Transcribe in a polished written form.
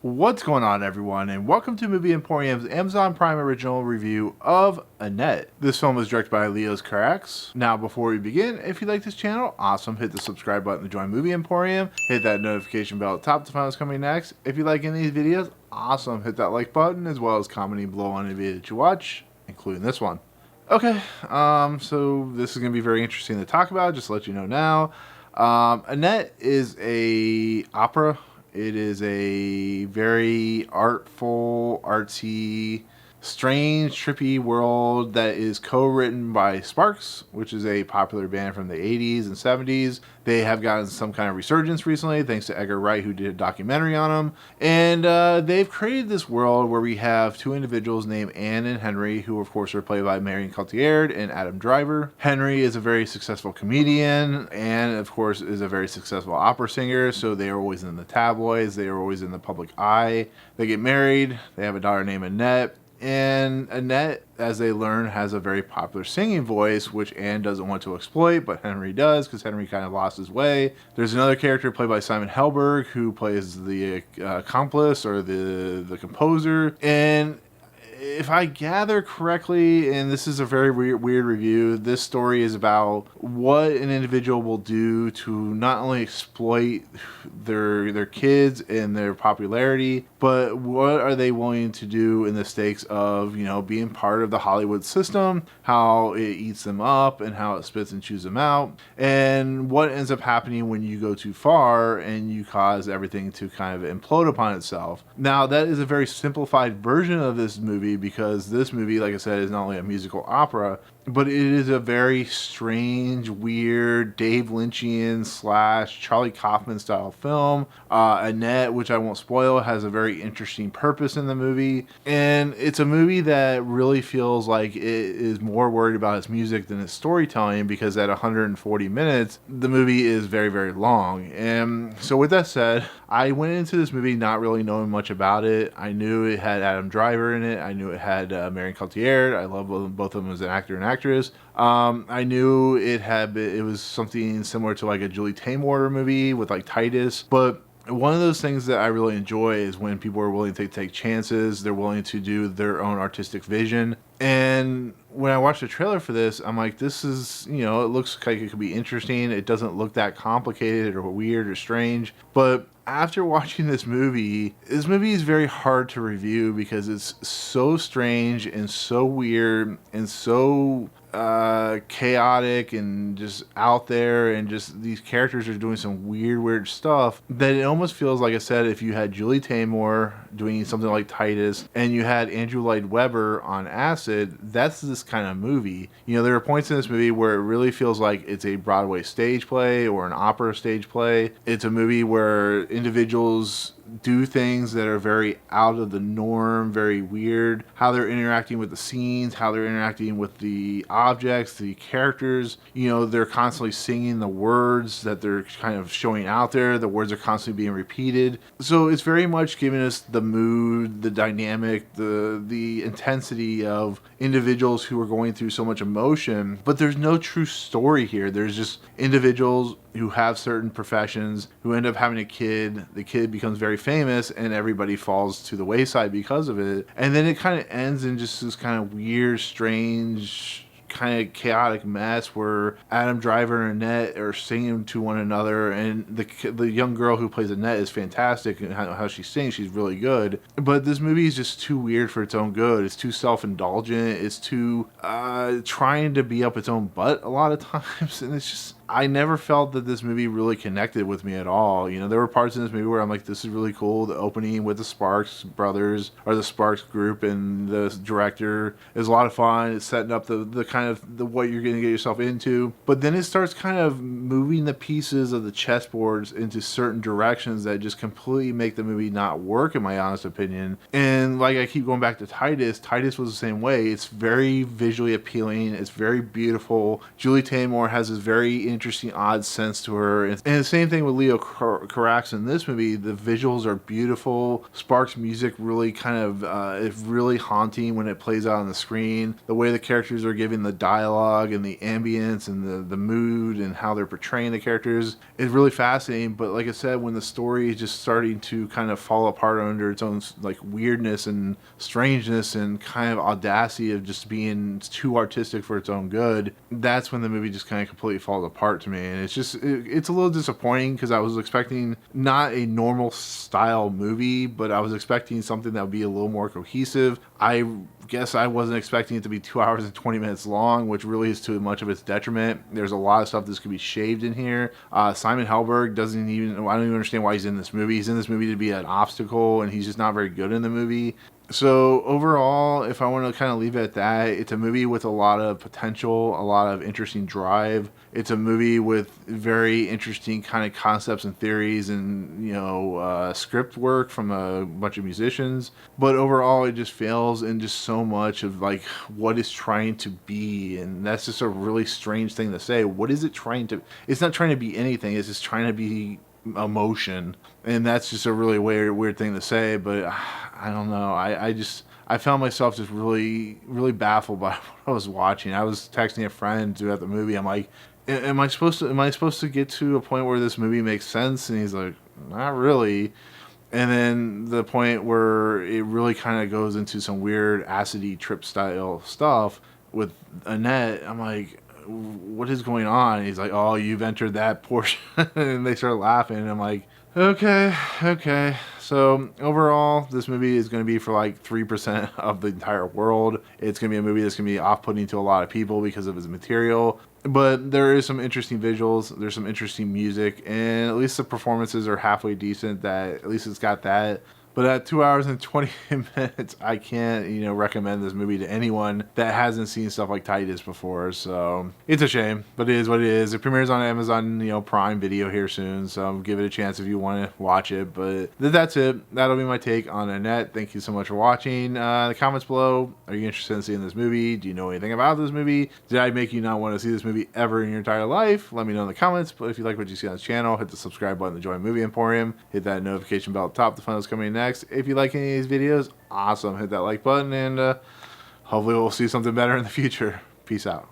What's going on, everyone, and welcome to Movie Emporium's Amazon Prime original review of Annette. This film was directed by Leo's Carax. Now, before we begin, if you like this channel, awesome, hit the subscribe button to join Movie Emporium, hit that notification bell at the top to find what's coming next. If you like any of these videos, awesome, hit that like button, as well as commenting below on any video that you watch, including this one. Okay, so this is going to be very interesting to talk about, just to let you know now. Annette is a opera. It is a very artful, artsy, strange, trippy world that is co-written by Sparks, which is a popular band from the 80s and 70s. They have gotten some kind of resurgence recently, thanks to Edgar Wright, who did a documentary on them. And they've created this world where we have two individuals named Anne and Henry, who of course are played by Marion Cotillard and Adam Driver. Henry is a very successful comedian. Anne, of course, is a very successful opera singer, so they are always in the tabloids. They are always in the public eye. They get married. They have a daughter named Annette. And Annette, as they learn, has a very popular singing voice, which Anne doesn't want to exploit, but Henry does, because Henry kind of lost his way. There's another character played by Simon Helberg, who plays the accomplice, or the composer. And if I gather correctly, and this is a very weird review, this story is about what an individual will do to not only exploit their kids and their popularity, but what are they willing to do in the stakes of, you know, being part of the Hollywood system, how it eats them up and how it spits and chews them out, and what ends up happening when you go too far and you cause everything to kind of implode upon itself. Now, that is a very simplified version of this movie, because this movie, like I said, is not only a musical opera, but it is a very strange, weird, Dave Lynchian / Charlie Kaufman style film. Annette, which I won't spoil, has a very interesting purpose in the movie. And it's a movie that really feels like it is more worried about its music than its storytelling, because at 140 minutes, the movie is very, very long. And so with that said, I went into this movie not really knowing much about it. I knew it had Adam Driver in it. I knew it had Marion Cotillard. I love both of them as an actor and actress. I knew it was something similar to like a Julie Taymor movie with like Titus, but one of those things that I really enjoy is when people are willing to take chances. They're willing to do their own artistic vision. And when I watched the trailer for this, I'm like, this is, you know, it looks like it could be interesting. It doesn't look that complicated or weird or strange. But after watching this movie is very hard to review, because it's so strange and so weird and so chaotic and just out there, and just these characters are doing some weird stuff that it almost feels like, I said, if you had Julie Taymor doing something like Titus and you had Andrew Lloyd Webber on acid, that's this kind of movie. You know, there are points in this movie where it really feels like it's a Broadway stage play or an opera stage play. It's a movie where individuals do things that are very out of the norm, very weird, how they're interacting with the scenes, how they're interacting with the objects, the characters. You know, they're constantly singing the words that they're kind of showing out there. The words are constantly being repeated. So it's very much giving us the mood, the dynamic, the intensity of individuals who are going through so much emotion, but there's no true story here. There's just individuals who have certain professions, who end up having a kid. The kid becomes very famous, and everybody falls to the wayside because of it. And then it kind of ends in just this kind of weird, strange, kind of chaotic mess where Adam Driver and Annette are singing to one another, and the young girl who plays Annette is fantastic, and how she sings, she's really good. But this movie is just too weird for its own good. It's too self-indulgent. It's too trying to be up its own butt a lot of times, and it's just, I never felt that this movie really connected with me at all. You know, there were parts in this movie where I'm like, this is really cool. The opening with the Sparks brothers, or the Sparks group, and the director is a lot of fun. It's setting up the kind of what you're going to get yourself into. But then it starts kind of moving the pieces of the chessboards into certain directions that just completely make the movie not work, in my honest opinion. And like I keep going back to Titus. Titus was the same way. It's very visually appealing. It's very beautiful. Julie Taymor has this very interesting, odd sense to her. And the same thing with Leo Carax in this movie. The visuals are beautiful. Sparks' music really kind of is really haunting when it plays out on the screen. The way the characters are giving the dialogue and the ambience and the mood and how they're portraying the characters is really fascinating. But like I said, when the story is just starting to kind of fall apart under its own like weirdness and strangeness and kind of audacity of just being too artistic for its own good, that's when the movie just kind of completely falls apart to me. And it's just it's a little disappointing because I was expecting not a normal style movie, but I was expecting something that would be a little more cohesive. I guess I wasn't expecting it to be 2 hours and 20 minutes long, which really is too much of its detriment. There's a lot of stuff that could be shaved in here. Simon Helberg doesn't even, I don't even understand why he's in this movie. He's in this movie to be an obstacle, and he's just not very good in the movie. So overall, if I want to kind of leave it at that, it's a movie with a lot of potential, a lot of interesting drive. It's a movie with very interesting kind of concepts and theories and, you know, script work from a bunch of musicians. But overall, it just fails in just so much of like what it's trying to be. And that's just a really strange thing to say. What is it trying to, it's not trying to be anything. It's just trying to be emotion. And that's just a really weird thing to say, but I don't know. I found myself just really baffled by what I was watching. I was texting a friend throughout the movie. I'm like, am I supposed to get to a point where this movie makes sense? And he's like, not really. And then the point where it really kind of goes into some weird acidy trip style stuff with Annette, I'm like, what is going on? And he's like, oh, you've entered that portion. And they start laughing. And I'm like, okay. So overall, this movie is going to be for like 3% of the entire world. It's going to be a movie that's going to be off-putting to a lot of people because of its material. But there is some interesting visuals. There's some interesting music. And at least the performances are halfway decent. That at least it's got that. But at 2 hours and 20 minutes, I can't, recommend this movie to anyone that hasn't seen stuff like Titus before. So it's a shame, but it is what it is. It premieres on Amazon, Prime Video here soon. So give it a chance if you want to watch it. But that's it. That'll be my take on Annette. Thank you so much for watching. In the comments below, are you interested in seeing this movie? Do you know anything about this movie? Did I make you not want to see this movie ever in your entire life? Let me know in the comments. But if you like what you see on this channel, hit the subscribe button to join Movie Emporium. Hit that notification bell at the top to find what's coming next. If you like any of these videos, awesome. Hit that like button, and hopefully we'll see something better in the future. Peace out.